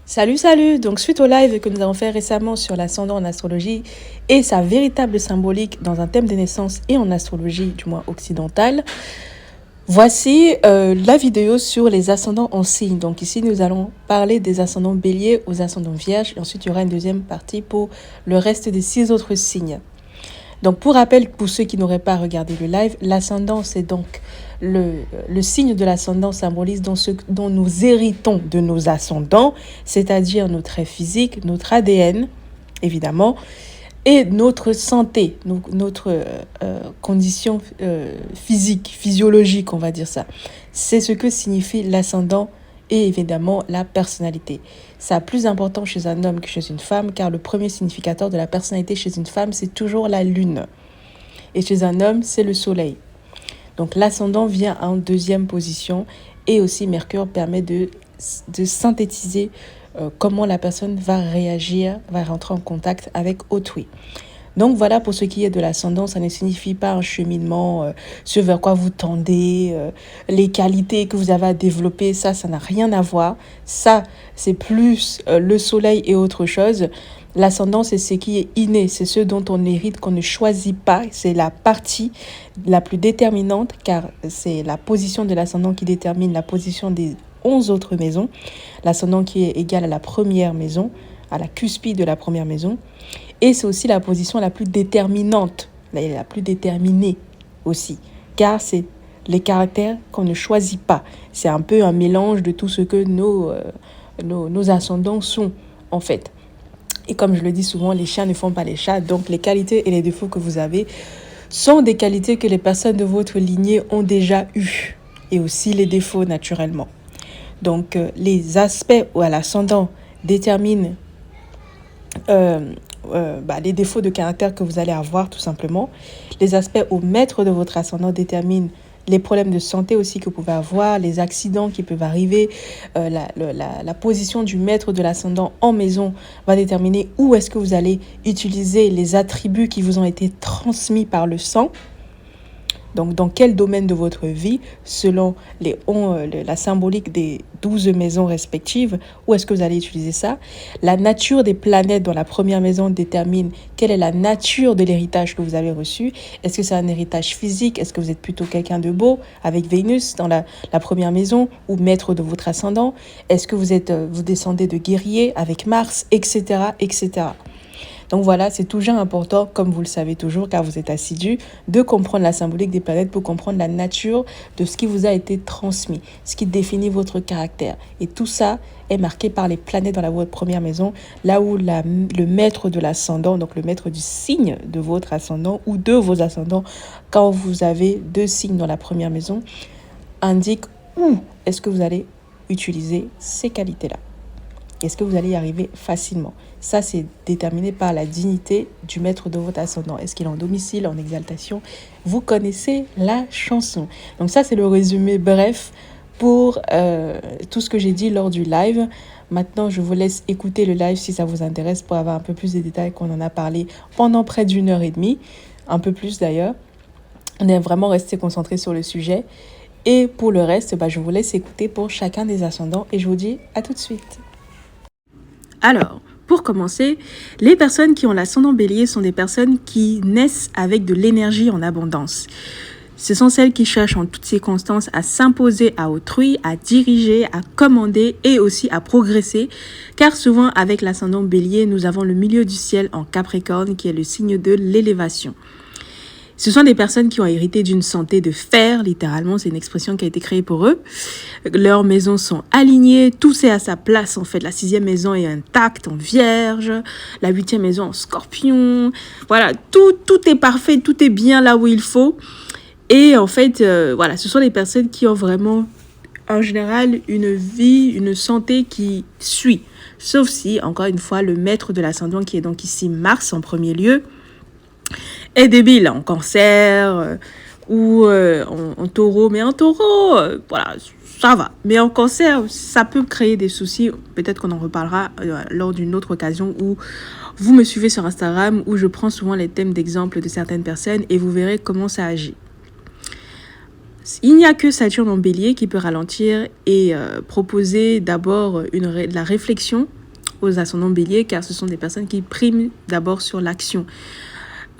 Salut! Donc, suite au live que nous avons fait récemment sur l'ascendant en astrologie et sa véritable symbolique dans un thème de naissance et en astrologie, du moins occidentale, voici la vidéo sur les ascendants en signes. Donc, ici, nous allons parler des ascendants béliers aux ascendants vierges et ensuite, il y aura une deuxième partie pour le reste des 6 autres signes. Donc, pour rappel, pour ceux qui n'auraient pas regardé le live, l'ascendant, c'est donc le signe de l'ascendant symbolise ce dont nous héritons de nos ascendants, c'est-à-dire nos traits physiques, notre ADN, évidemment, et notre santé, notre condition physique, physiologique, on va dire ça. C'est ce que signifie l'ascendant et évidemment la personnalité. C'est plus important chez un homme que chez une femme, car le premier significateur de la personnalité chez une femme, c'est toujours la lune. Et chez un homme, c'est le soleil. Donc l'ascendant vient en deuxième position et aussi Mercure permet de synthétiser comment la personne va réagir, va rentrer en contact avec autrui. Donc voilà pour ce qui est de l'ascendant, ça ne signifie pas un cheminement, ce vers quoi vous tendez, les qualités que vous avez à développer, ça n'a rien à voir. Ça, c'est plus le soleil et autre chose. L'ascendant, c'est ce qui est inné, c'est ce dont on hérite, qu'on ne choisit pas. C'est la partie la plus déterminante, car c'est la position de l'ascendant qui détermine la position des 11 autres maisons. L'ascendant qui est égal à la première maison, à la cuspide de la première maison. Et c'est aussi la position la plus déterminante, la plus déterminée aussi, car c'est les caractères qu'on ne choisit pas. C'est un peu un mélange de tout ce que nos ascendants sont, en fait. Et comme je le dis souvent, les chiens ne font pas les chats, donc les qualités et les défauts que vous avez sont des qualités que les personnes de votre lignée ont déjà eues, et aussi les défauts naturellement. Donc les aspects à l'ascendant déterminent les défauts de caractère que vous allez avoir tout simplement. Les aspects au maître de votre ascendant déterminent les problèmes de santé aussi que vous pouvez avoir, les accidents qui peuvent arriver. La position du maître de l'ascendant en maison va déterminer où est-ce que vous allez utiliser les attributs qui vous ont été transmis par le sang. Donc, dans quel domaine de votre vie, selon la symbolique des 12 maisons respectives, où est-ce que vous allez utiliser ça? La nature des planètes dans la première maison détermine quelle est la nature de l'héritage que vous avez reçu. Est-ce que c'est un héritage physique? Est-ce que vous êtes plutôt quelqu'un de beau avec Vénus dans la première maison ou maître de votre ascendant? Est-ce que vous descendez de guerrier avec Mars, etc., etc. Donc voilà, c'est toujours important, comme vous le savez toujours, car vous êtes assidu, de comprendre la symbolique des planètes pour comprendre la nature de ce qui vous a été transmis, ce qui définit votre caractère. Et tout ça est marqué par les planètes dans votre première maison, là où le maître de l'ascendant, donc le maître du signe de votre ascendant ou de vos ascendants, quand vous avez 2 signes dans la première maison, indique où est-ce que vous allez utiliser ces qualités-là. Est-ce que vous allez y arriver facilement? Ça, c'est déterminé par la dignité du maître de votre ascendant. Est-ce qu'il est en domicile, en exaltation? Vous connaissez la chanson. Donc ça, c'est le résumé bref pour tout ce que j'ai dit lors du live. Maintenant, je vous laisse écouter le live si ça vous intéresse pour avoir un peu plus de détails qu'on en a parlé pendant près d'1h30. Un peu plus d'ailleurs. On est vraiment resté concentré sur le sujet. Et pour le reste, je vous laisse écouter pour chacun des ascendants et je vous dis à tout de suite. Alors, pour commencer, les personnes qui ont l'ascendant bélier sont des personnes qui naissent avec de l'énergie en abondance. Ce sont celles qui cherchent en toutes circonstances à s'imposer à autrui, à diriger, à commander et aussi à progresser. Car souvent, avec l'ascendant bélier, nous avons le milieu du ciel en Capricorne qui est le signe de l'élévation. Ce sont des personnes qui ont hérité d'une santé de fer, littéralement, c'est une expression qui a été créée pour eux. Leurs maisons sont alignées, tout est à sa place en fait. La 6e maison est intacte en vierge, la 8e maison en scorpion. Voilà, tout est parfait, tout est bien là où il faut. Et en fait, ce sont des personnes qui ont vraiment, en général, une vie, une santé qui suit. Sauf si, encore une fois, le maître de l'ascendant qui est donc ici Mars en premier lieu, est débile en cancer ou en taureau. Mais en taureau, ça va. Mais en cancer, ça peut créer des soucis. Peut-être qu'on en reparlera lors d'une autre occasion où vous me suivez sur Instagram, où je prends souvent les thèmes d'exemple de certaines personnes et vous verrez comment ça agit. Il n'y a que Saturne en bélier qui peut ralentir et proposer d'abord de la réflexion aux ascendants béliers, car ce sont des personnes qui priment d'abord sur l'action.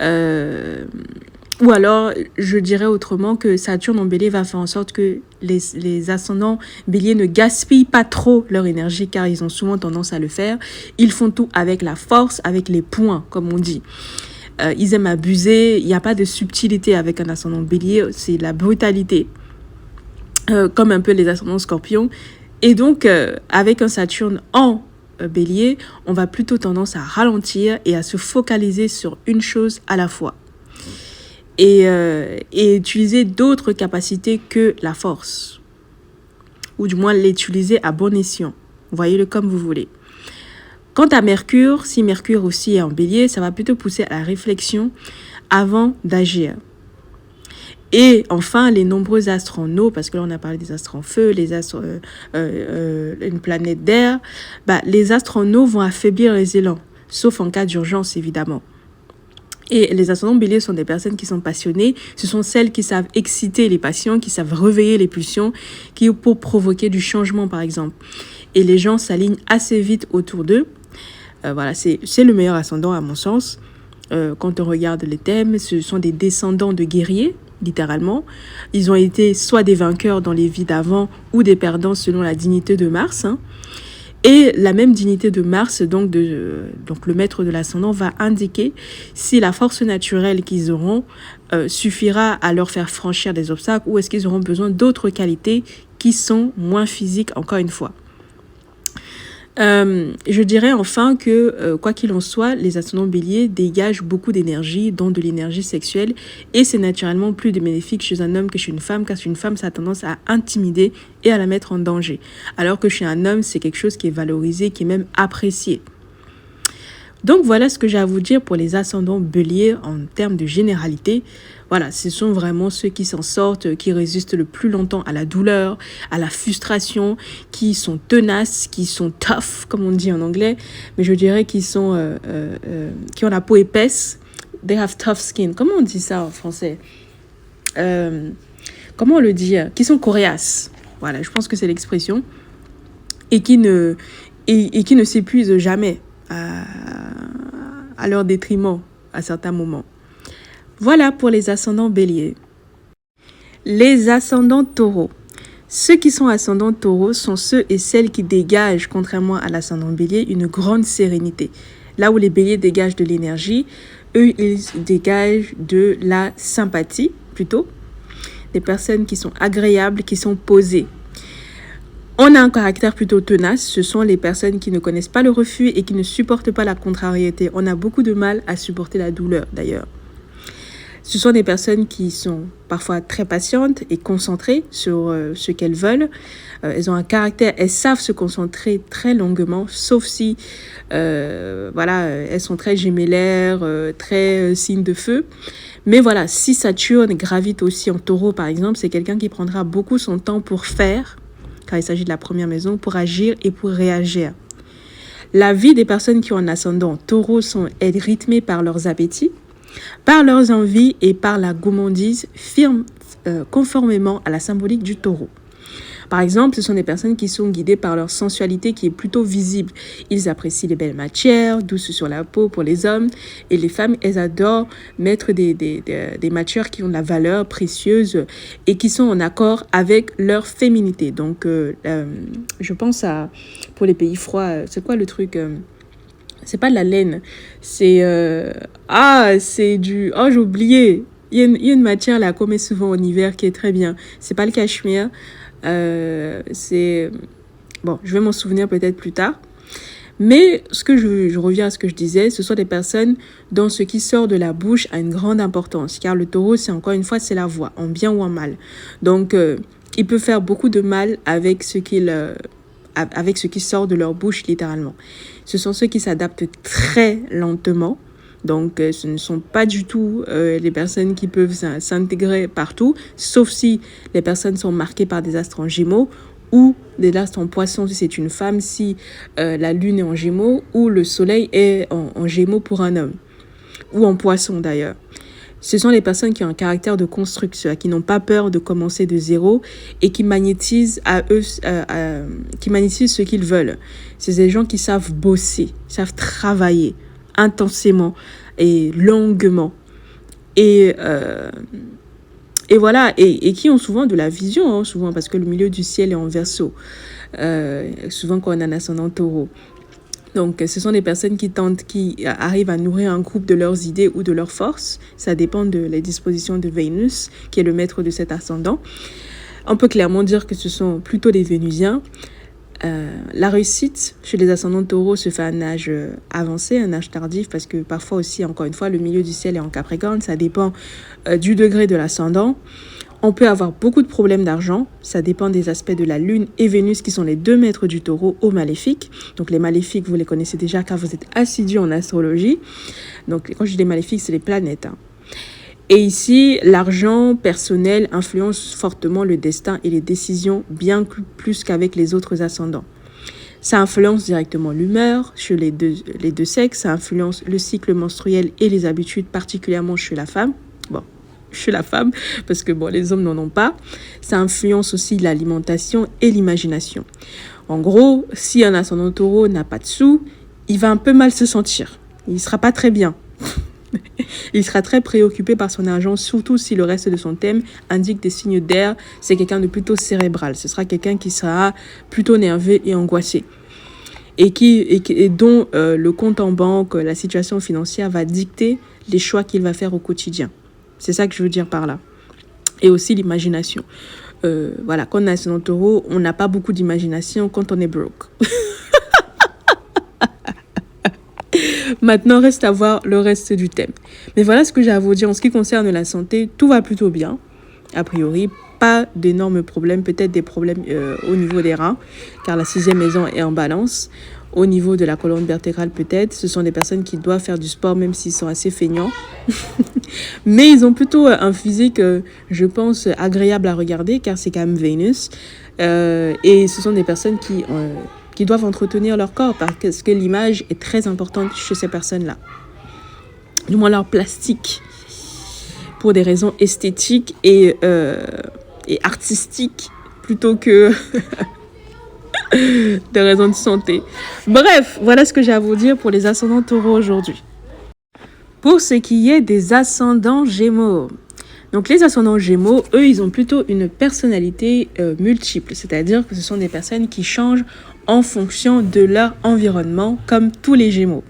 Ou alors, je dirais autrement que Saturne en bélier va faire en sorte que les ascendants béliers ne gaspillent pas trop leur énergie, car ils ont souvent tendance à le faire. Ils font tout avec la force, avec les poings, comme on dit. Ils aiment abuser, il n'y a pas de subtilité avec un ascendant bélier, c'est la brutalité, comme un peu les ascendants scorpions. Et donc, avec un Saturne en bélier, on va plutôt tendance à ralentir et à se focaliser sur une chose à la fois. Et utiliser d'autres capacités que la force. Ou du moins l'utiliser à bon escient. Voyez-le comme vous voulez. Quant à Mercure, si Mercure aussi est en bélier, ça va plutôt pousser à la réflexion avant d'agir. Et enfin, les nombreux astres en eau, parce que là on a parlé des astres en feu, les astres, une planète d'air, les astres en eau vont affaiblir les élans, sauf en cas d'urgence évidemment. Et les ascendants béliers sont des personnes qui sont passionnées. Ce sont celles qui savent exciter les passions, qui savent réveiller les pulsions, qui pour provoquer du changement, par exemple. Et les gens s'alignent assez vite autour d'eux. Voilà, c'est le meilleur ascendant à mon sens. Quand on regarde les thèmes, ce sont des descendants de guerriers, littéralement. Ils ont été soit des vainqueurs dans les vies d'avant ou des perdants selon la dignité de Mars, hein. Et la même dignité de Mars, donc le maître de l'ascendant, va indiquer si la force naturelle qu'ils auront suffira à leur faire franchir des obstacles ou est-ce qu'ils auront besoin d'autres qualités qui sont moins physiques, encore une fois. Je dirais enfin que, quoi qu'il en soit, les ascendants béliers dégagent beaucoup d'énergie, dont de l'énergie sexuelle, et c'est naturellement plus bénéfique chez un homme que chez une femme, car chez une femme, ça a tendance à intimider et à la mettre en danger. Alors que chez un homme, c'est quelque chose qui est valorisé, qui est même apprécié. Donc voilà ce que j'ai à vous dire pour les ascendants béliers en termes de généralité. Voilà, ce sont vraiment ceux qui s'en sortent, qui résistent le plus longtemps à la douleur, à la frustration, qui sont tenaces, qui sont tough, comme on dit en anglais, mais je dirais qu'ils sont, qui ont la peau épaisse. They have tough skin. Comment on dit ça en français? Comment on le dit? Qui sont coriaces. Voilà, je pense que c'est l'expression. Et qui ne s'épuisent jamais à leur détriment à certains moments. Voilà pour les ascendants béliers. Les ascendants taureaux. Ceux qui sont ascendants taureaux sont ceux et celles qui dégagent, contrairement à l'ascendant bélier, une grande sérénité. Là où les béliers dégagent de l'énergie, eux, ils dégagent de la sympathie, plutôt. Des personnes qui sont agréables, qui sont posées. On a un caractère plutôt tenace, ce sont les personnes qui ne connaissent pas le refus et qui ne supportent pas la contrariété. On a beaucoup de mal à supporter la douleur d'ailleurs. Ce sont des personnes qui sont parfois très patientes et concentrées sur ce qu'elles veulent. Elles ont un caractère, elles savent se concentrer très longuement, sauf si elles sont très gémellaires, très signes de feu. Mais voilà, si Saturne gravite aussi en taureau par exemple, c'est quelqu'un qui prendra beaucoup son temps pour faire, car il s'agit de la première maison, pour agir et pour réagir. La vie des personnes qui ont un ascendant taureau est rythmée par leurs appétits, par leurs envies et par la gourmandise, conformément à la symbolique du taureau. Par exemple, ce sont des personnes qui sont guidées par leur sensualité qui est plutôt visible. Ils apprécient les belles matières, douces sur la peau pour les hommes. Et les femmes, elles adorent mettre des matières qui ont de la valeur précieuse et qui sont en accord avec leur féminité. Donc, je pense pour les pays froids, c'est quoi le truc c'est pas de la laine, c'est c'est du... Oh, j'ai oublié. Il y a une matière là qu'on met souvent en hiver qui est très bien. C'est pas le cachemire. Bon, je vais m'en souvenir peut-être plus tard. Mais je reviens à ce que je disais, ce sont des personnes dont ce qui sort de la bouche a une grande importance. Car le taureau, c'est encore une fois, c'est la voix, en bien ou en mal. Donc, il peut faire beaucoup de mal avec ce qui sort de leur bouche, littéralement. Ce sont ceux qui s'adaptent très lentement. Donc, ce ne sont pas du tout les personnes qui peuvent s'intégrer partout, sauf si les personnes sont marquées par des astres en gémeaux ou des astres en poisson si c'est une femme, si la lune est en gémeaux ou le soleil est en gémeaux pour un homme, ou en poisson d'ailleurs. Ce sont les personnes qui ont un caractère de constructeur, qui n'ont pas peur de commencer de zéro et qui magnétisent qui magnétisent ce qu'ils veulent. C'est des gens qui savent bosser, savent travailler intensément et longuement. Et voilà, et qui ont souvent de la vision, hein, souvent parce que le milieu du ciel est en Verseau. Souvent quand on a un ascendant Taureau. Donc, ce sont des personnes qui arrivent à nourrir un groupe de leurs idées ou de leurs forces. Ça dépend de la disposition de Vénus, qui est le maître de cet ascendant. On peut clairement dire que ce sont plutôt des Vénusiens. La réussite chez les ascendants Taureaux se fait à un âge avancé, un âge tardif, parce que parfois aussi, encore une fois, le milieu du ciel est en Capricorne. Ça dépend du degré de l'ascendant. On peut avoir beaucoup de problèmes d'argent, ça dépend des aspects de la Lune et Vénus qui sont les deux maîtres du Taureau aux maléfiques. Donc les maléfiques, vous les connaissez déjà car vous êtes assidus en astrologie. Donc quand je dis les maléfiques, c'est les planètes. Hein. Et ici, l'argent personnel influence fortement le destin et les décisions bien plus qu'avec les autres ascendants. Ça influence directement l'humeur chez les deux sexes, ça influence le cycle menstruel et les habitudes, particulièrement chez la femme. Bon. Chez la femme, parce que bon, les hommes n'en ont pas. Ça influence aussi l'alimentation et l'imagination. En gros, si un ascendant Taureau n'a pas de sous, il va un peu mal se sentir. Il ne sera pas très bien. Il sera très préoccupé par son argent, surtout si le reste de son thème indique des signes d'air. C'est quelqu'un de plutôt cérébral. Ce sera quelqu'un qui sera plutôt nerveux et angoissé. Et dont le compte en banque, la situation financière va dicter les choix qu'il va faire au quotidien. C'est ça que je veux dire par là. Et aussi l'imagination. Voilà, quand on est ascendant Taureau, on n'a pas beaucoup d'imagination quand on est broke. Maintenant, reste à voir le reste du thème. Mais voilà ce que j'ai à vous dire. En ce qui concerne la santé, tout va plutôt bien. A priori, pas d'énormes problèmes. Peut-être des problèmes au niveau des reins, car la 6e maison est en balance. Au niveau de la colonne vertébrale, peut-être. Ce sont des personnes qui doivent faire du sport, même s'ils sont assez feignants. Mais ils ont plutôt un physique, je pense, agréable à regarder, car c'est quand même Vénus. Et ce sont des personnes qui doivent entretenir leur corps, parce que l'image est très importante chez ces personnes-là. Du moins leur plastique, pour des raisons esthétiques et artistiques, plutôt que des raisons de santé. Bref, voilà ce que j'ai à vous dire pour les ascendants Taureaux aujourd'hui. Pour ce qui est des ascendants Gémeaux. Donc les ascendants Gémeaux, eux, ils ont plutôt une personnalité multiple. C'est-à-dire que ce sont des personnes qui changent en fonction de leur environnement, comme tous les Gémeaux.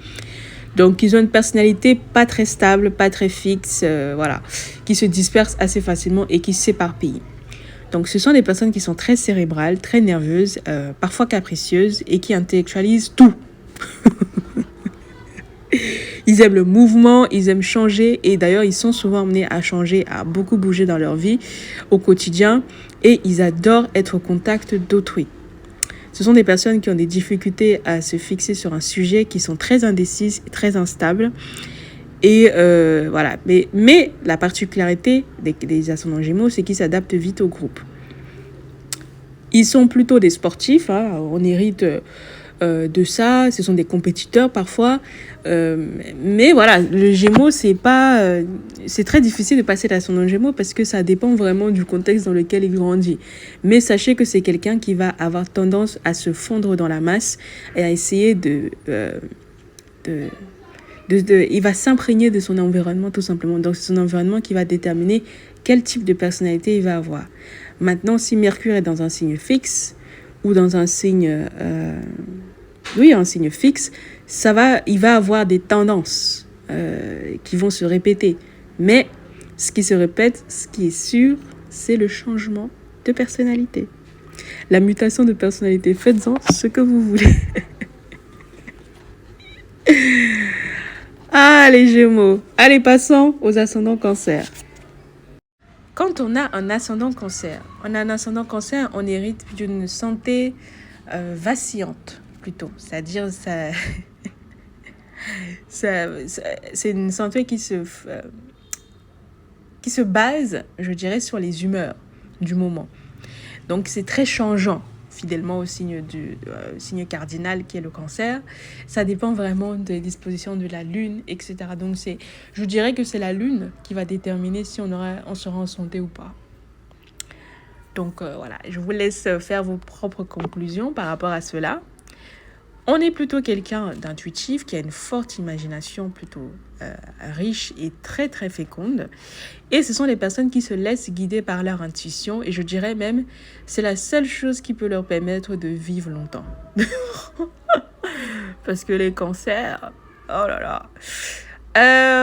Donc ils ont une personnalité pas très stable, pas très fixe, voilà, qui se disperse assez facilement et qui s'éparpille. Donc ce sont des personnes qui sont très cérébrales, très nerveuses, parfois capricieuses et qui intellectualisent tout. Ils aiment le mouvement, ils aiment changer et d'ailleurs ils sont souvent amenés à changer, à beaucoup bouger dans leur vie au quotidien et ils adorent être au contact d'autrui. Ce sont des personnes qui ont des difficultés à se fixer sur un sujet, qui sont très indécises, très instables. Et voilà. Mais la particularité des ascendants Gémeaux, c'est qu'ils s'adaptent vite au groupe. Ils sont plutôt des sportifs, hein, on hérite de ça. Ce sont des compétiteurs parfois. Mais voilà, le Gémeaux, c'est très difficile de passer l'ascendant Gémeaux parce que ça dépend vraiment du contexte dans lequel il grandit. Mais sachez que c'est quelqu'un qui va avoir tendance à se fondre dans la masse et à essayer il va s'imprégner de son environnement tout simplement. Donc c'est son environnement qui va déterminer quel type de personnalité il va avoir. Maintenant, si Mercure est dans un signe fixe ou dans un signe... un signe fixe, il va avoir des tendances qui vont se répéter. Mais ce qui se répète, ce qui est sûr, c'est le changement de personnalité. La mutation de personnalité, faites-en ce que vous voulez. Ah, les Gémeaux. Allez, passons aux ascendants Cancer. Quand on a un ascendant Cancer, on hérite d'une santé vacillante, plutôt. C'est-à-dire, c'est une santé qui se base, je dirais, sur les humeurs du moment. Donc, c'est très changeant fidèlement au signe cardinal qui est le cancer. Ça dépend vraiment des dispositions de la lune, etc. Donc je dirais que c'est la lune qui va déterminer si on sera en santé ou pas. Donc voilà, je vous laisse faire vos propres conclusions par rapport à cela. On est plutôt quelqu'un d'intuitif, qui a une forte imagination plutôt riche et très très féconde. Et ce sont les personnes qui se laissent guider par leur intuition. Et je dirais même, c'est la seule chose qui peut leur permettre de vivre longtemps. Parce que les cancers, oh là là.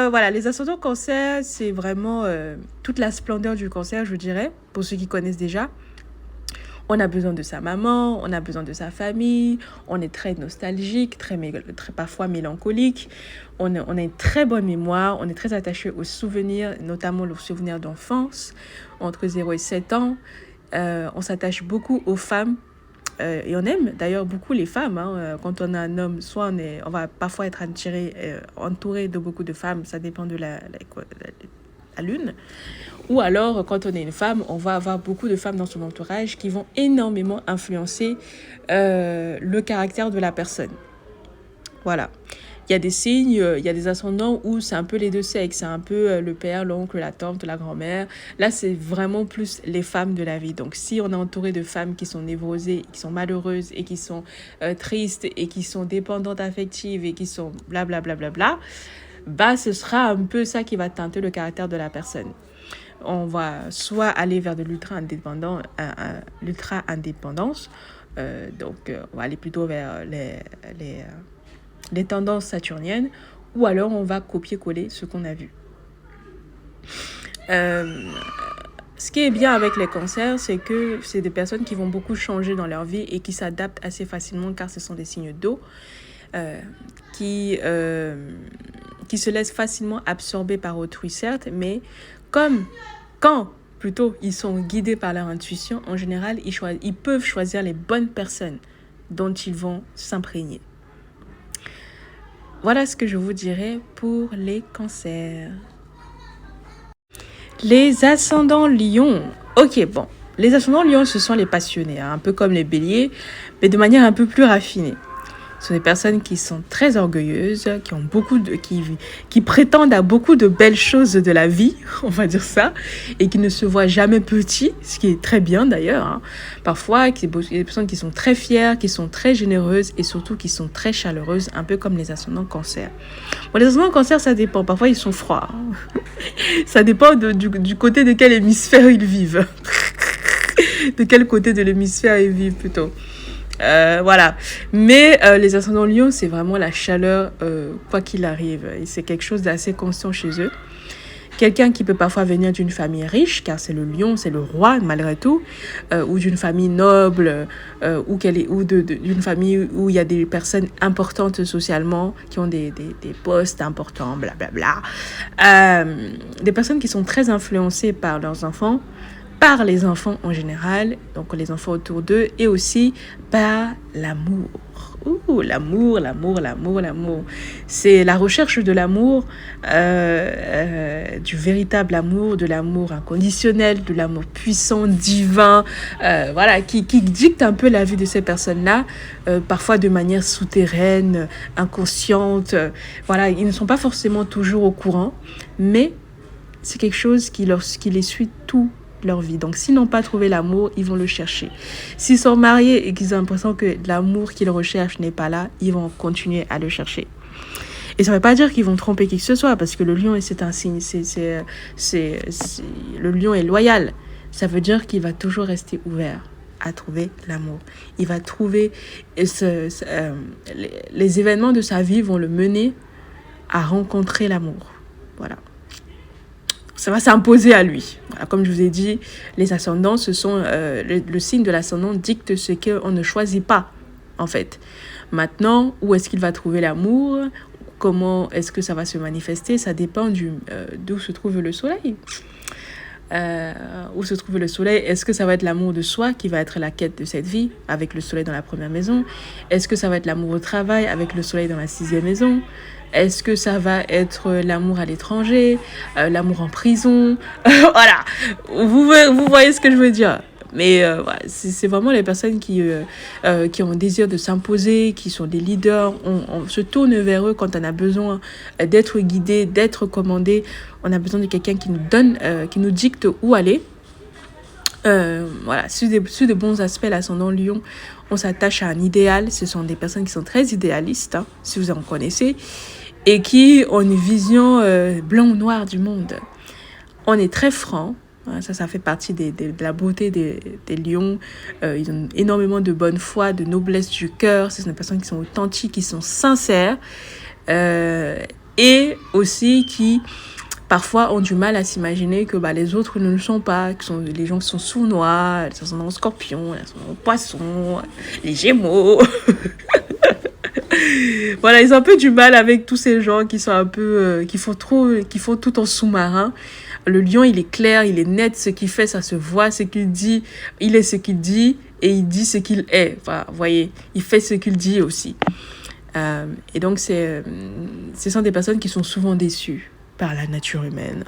Voilà, les ascendants cancer, c'est vraiment toute la splendeur du cancer, je dirais, pour ceux qui connaissent déjà. On a besoin de sa maman, on a besoin de sa famille, on est très nostalgique, très parfois mélancolique, on a une très bonne mémoire, on est très attaché aux souvenirs, notamment aux souvenirs d'enfance, entre 0 et 7 ans. On s'attache beaucoup aux femmes et on aime d'ailleurs beaucoup les femmes. Quand on a un homme, soit on va parfois être entouré de beaucoup de femmes, ça dépend de la lune. Ou alors, quand on est une femme, on va avoir beaucoup de femmes dans son entourage qui vont énormément influencer le caractère de la personne. Voilà. Il y a des signes, il y a des ascendants où c'est un peu les deux sexes. C'est un peu le père, l'oncle, la tante, la grand-mère. Là, c'est vraiment plus les femmes de la vie. Donc, si on est entouré de femmes qui sont névrosées, qui sont malheureuses et qui sont tristes et qui sont dépendantes affectives et qui sont blablabla, ce sera un peu ça qui va teinter le caractère de la personne. On va soit aller vers de l'ultra-indépendance, donc on va aller plutôt vers les tendances saturniennes, ou alors on va copier-coller ce qu'on a vu. Ce qui est bien avec les cancers, c'est que c'est des personnes qui vont beaucoup changer dans leur vie et qui s'adaptent assez facilement car ce sont des signes d'eau qui se laissent facilement absorber par autrui, certes, mais quand plutôt ils sont guidés par leur intuition, en général, ils peuvent choisir les bonnes personnes dont ils vont s'imprégner. Voilà ce que je vous dirais pour les cancers. Les ascendants lions. Ok, bon. Les ascendants lions, ce sont les passionnés, un peu comme les béliers, mais de manière un peu plus raffinée. Ce sont des personnes qui sont très orgueilleuses, qui prétendent à beaucoup de belles choses de la vie, on va dire ça, et qui ne se voient jamais petits, ce qui est très bien d'ailleurs. Parfois, il y a des personnes qui sont très fières, qui sont très généreuses et surtout qui sont très chaleureuses, un peu comme les ascendants cancer. Bon, les ascendants cancer, ça dépend. Parfois, ils sont froids. Ça dépend du côté de quel hémisphère ils vivent. De quel côté de l'hémisphère ils vivent plutôt. Voilà. Mais les ascendants lions, c'est vraiment la chaleur, quoi qu'il arrive. Et c'est quelque chose d'assez constant chez eux. Quelqu'un qui peut parfois venir d'une famille riche, car c'est le lion, c'est le roi malgré tout, ou d'une famille noble, ou d'une famille où il y a des personnes importantes socialement, qui ont des postes importants, blablabla. Des personnes qui sont très influencées par leurs enfants, par les enfants en général, donc les enfants autour d'eux, et aussi par l'amour. L'amour. C'est la recherche de l'amour, du véritable amour, de l'amour inconditionnel, de l'amour puissant, divin, voilà, qui dicte un peu la vie de ces personnes-là, parfois de manière souterraine, inconsciente. Voilà, ils ne sont pas forcément toujours au courant, mais c'est quelque chose qui les suit tout leur vie. Donc, s'ils n'ont pas trouvé l'amour, ils vont le chercher. S'ils sont mariés et qu'ils ont l'impression que l'amour qu'ils recherchent n'est pas là, ils vont continuer à le chercher. Et ça ne veut pas dire qu'ils vont tromper qui que ce soit, parce que le lion, c'est un signe, le lion est loyal. Ça veut dire qu'il va toujours rester ouvert à trouver l'amour. Il va trouver... les événements de sa vie vont le mener à rencontrer l'amour. Voilà. Ça va s'imposer à lui. Voilà, comme je vous ai dit, les ascendants, ce sont le signe de l'ascendant dicte ce qu'on ne choisit pas, en fait. Maintenant, où est-ce qu'il va trouver l'amour? Comment est-ce que ça va se manifester? Ça dépend d'où se trouve le soleil. Où se trouve le soleil? Est-ce que ça va être l'amour de soi qui va être la quête de cette vie, avec le soleil dans la première maison? Est-ce que ça va être l'amour au travail, avec le soleil dans la 6e maison? Est-ce que ça va être l'amour à l'étranger, l'amour en prison? Voilà, vous voyez ce que je veux dire. Mais voilà, c'est vraiment les personnes qui ont un désir de s'imposer, qui sont des leaders. On se tourne vers eux quand on a besoin d'être guidé, d'être commandé. On a besoin de quelqu'un qui nous donne, qui nous dicte où aller. Voilà, sur de bons aspects, l'ascendant Lion, on s'attache à un idéal. Ce sont des personnes qui sont très idéalistes, hein, si vous en connaissez, et qui ont une vision blanc ou noir du monde. On est très franc. Ça fait partie de la beauté des lions. Ils ont énormément de bonne foi, de noblesse du cœur. Ce sont des personnes qui sont authentiques, qui sont sincères. Et aussi qui, parfois, ont du mal à s'imaginer que les autres ne le sont pas. Que sont les gens qui sont sournois, les ascendants scorpions, les ascendants poissons, les gémeaux. Voilà, ils ont un peu du mal avec tous ces gens qui sont un peu... qui font tout en sous-marin. Le lion, il est clair, il est net, ce qu'il fait, ça se voit, ce qu'il dit, il est ce qu'il dit, et il dit ce qu'il est. Enfin, vous voyez, il fait ce qu'il dit aussi. Et donc, ce sont des personnes qui sont souvent déçues par la nature humaine.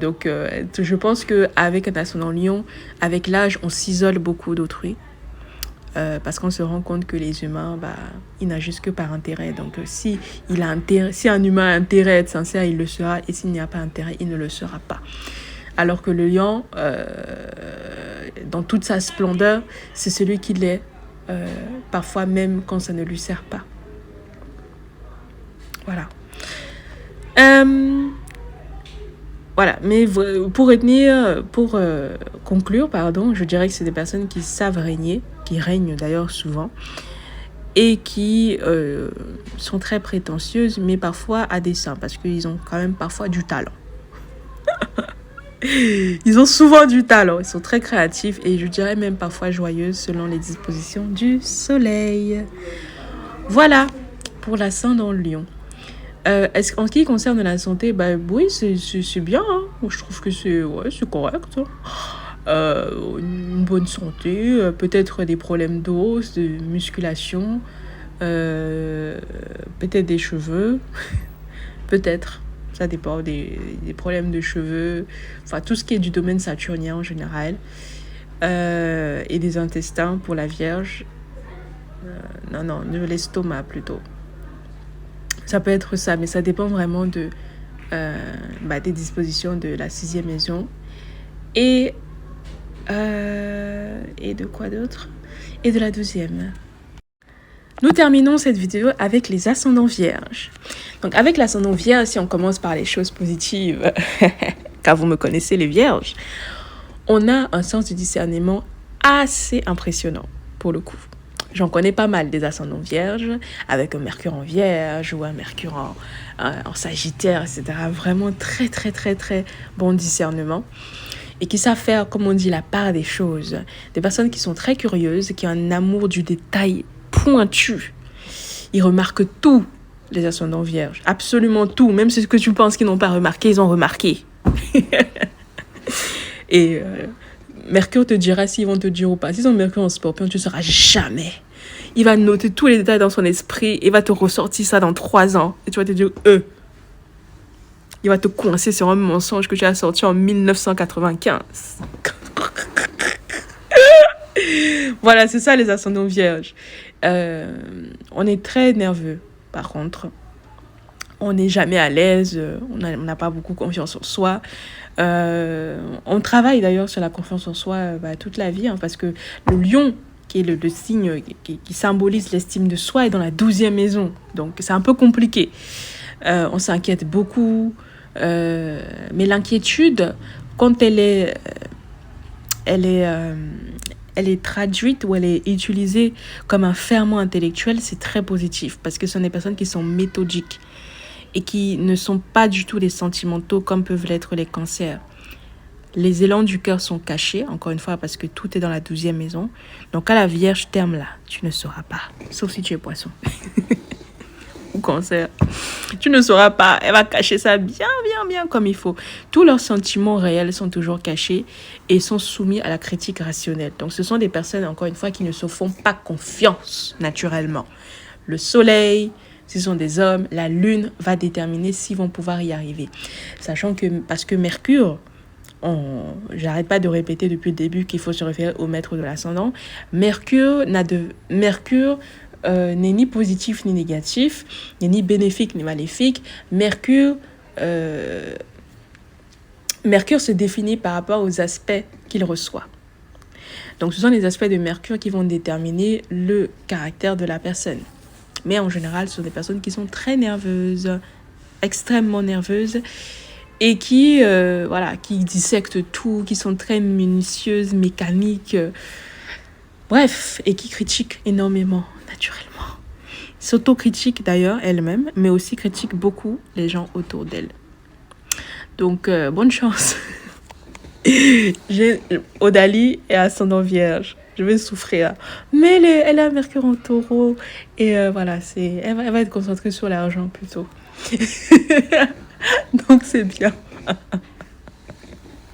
Donc, je pense qu'avec un ascendant lion, avec l'âge, on s'isole beaucoup d'autrui. Parce qu'on se rend compte que les humains, ils n'agissent que par intérêt. Donc, si un humain a intérêt à être sincère, il le sera. Et s'il n'y a pas intérêt, il ne le sera pas. Alors que le lion, dans toute sa splendeur, c'est celui qu'il est. Parfois même quand ça ne lui sert pas. Voilà. Voilà, mais pour conclure, je dirais que c'est des personnes qui savent régner, qui règnent d'ailleurs souvent, et qui sont très prétentieuses, mais parfois à dessein, parce qu'ils ont quand même parfois du talent. Ils ont souvent du talent, ils sont très créatifs, et je dirais même parfois joyeuses selon les dispositions du soleil. Voilà, pour l'ascendant Lion. En ce qui concerne la santé, oui, c'est bien. Hein. Je trouve que c'est correct. Hein. Une bonne santé, peut-être des problèmes d'os, de musculation, peut-être des cheveux, peut-être. Ça dépend des problèmes de cheveux, enfin tout ce qui est du domaine saturnien en général, et des intestins pour la Vierge. Non, de l'estomac plutôt. Ça peut être ça, mais ça dépend vraiment des dispositions de la 6e maison. Et de quoi d'autre? Et de la 12e. Nous terminons cette vidéo avec les ascendants vierges. Donc avec l'ascendant vierge, si on commence par les choses positives, car vous me connaissez les vierges, on a un sens du discernement assez impressionnant pour le coup. J'en connais pas mal des ascendants vierges, avec un Mercure en Vierge ou un Mercure en Sagittaire, etc. Vraiment très, très, très, très bon discernement. Et qui savent faire, comme on dit, la part des choses. Des personnes qui sont très curieuses, qui ont un amour du détail pointu. Ils remarquent tout, les ascendants vierges. Absolument tout. Même ce que tu penses qu'ils n'ont pas remarqué, ils ont remarqué. Et... Mercure te dira s'ils vont te dire ou pas. S'ils ont Mercure en Scorpion, tu ne sauras jamais. Il va noter tous les détails dans son esprit et va te ressortir ça dans 3 ans. Et tu vas te dire, il va te coincer sur un mensonge que tu as sorti en 1995. Voilà, c'est ça les ascendants vierges. On est très nerveux, par contre. On n'est jamais à l'aise, on n'a pas beaucoup confiance en soi. On travaille d'ailleurs sur la confiance en soi toute la vie, hein, parce que le lion, qui est le signe qui symbolise l'estime de soi, est dans la 12e maison. Donc c'est un peu compliqué. On s'inquiète beaucoup. Mais l'inquiétude, quand elle est traduite ou elle est utilisée comme un ferment intellectuel, c'est très positif parce que ce sont des personnes qui sont méthodiques et qui ne sont pas du tout des sentimentaux comme peuvent l'être les cancers. Les élans du cœur sont cachés, encore une fois, parce que tout est dans la 12e maison. Donc à la Vierge, terme là, tu ne sauras pas, sauf si tu es poisson. Ou cancer. Tu ne sauras pas, elle va cacher ça bien comme il faut. Tous leurs sentiments réels sont toujours cachés et sont soumis à la critique rationnelle. Donc ce sont des personnes, encore une fois, qui ne se font pas confiance naturellement. Le soleil, ce sont des hommes, la lune va déterminer s'ils vont pouvoir y arriver. Sachant que, parce que Mercure j'arrête pas de répéter depuis le début qu'il faut se référer au maître de l'ascendant. Mercure n'est ni positif ni négatif, n'est ni bénéfique ni maléfique. Mercure se définit par rapport aux aspects qu'il reçoit. Donc, ce sont les aspects de Mercure qui vont déterminer le caractère de la personne. Mais en général, ce sont des personnes qui sont très nerveuses, extrêmement nerveuses, et qui dissectent tout, qui sont très minutieuses, mécaniques, bref, et qui critiquent énormément, naturellement. S'autocritiquent d'ailleurs elles-mêmes, mais aussi critiquent beaucoup les gens autour d'elles. Donc, bonne chance. Odalie est ascendant vierge. Je vais souffrir. Mais elle a Mercure en taureau. Et elle va être concentrée sur l'argent plutôt. Donc c'est bien.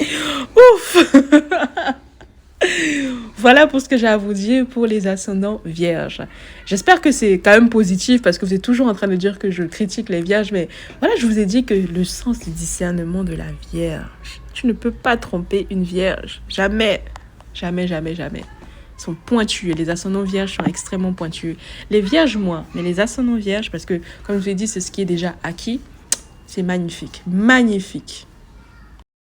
Ouf. Voilà pour ce que j'ai à vous dire pour les ascendants vierges. J'espère que c'est quand même positif parce que vous êtes toujours en train de dire que je critique les vierges. Mais voilà, je vous ai dit que le sens du discernement de la vierge, tu ne peux pas tromper une vierge. Jamais. Jamais, jamais, jamais. Ils sont pointus. Les ascendants vierges sont extrêmement pointus. Les vierges, moins. Mais les ascendants vierges, parce que, comme je vous ai dit, c'est ce qui est déjà acquis. C'est magnifique. Magnifique.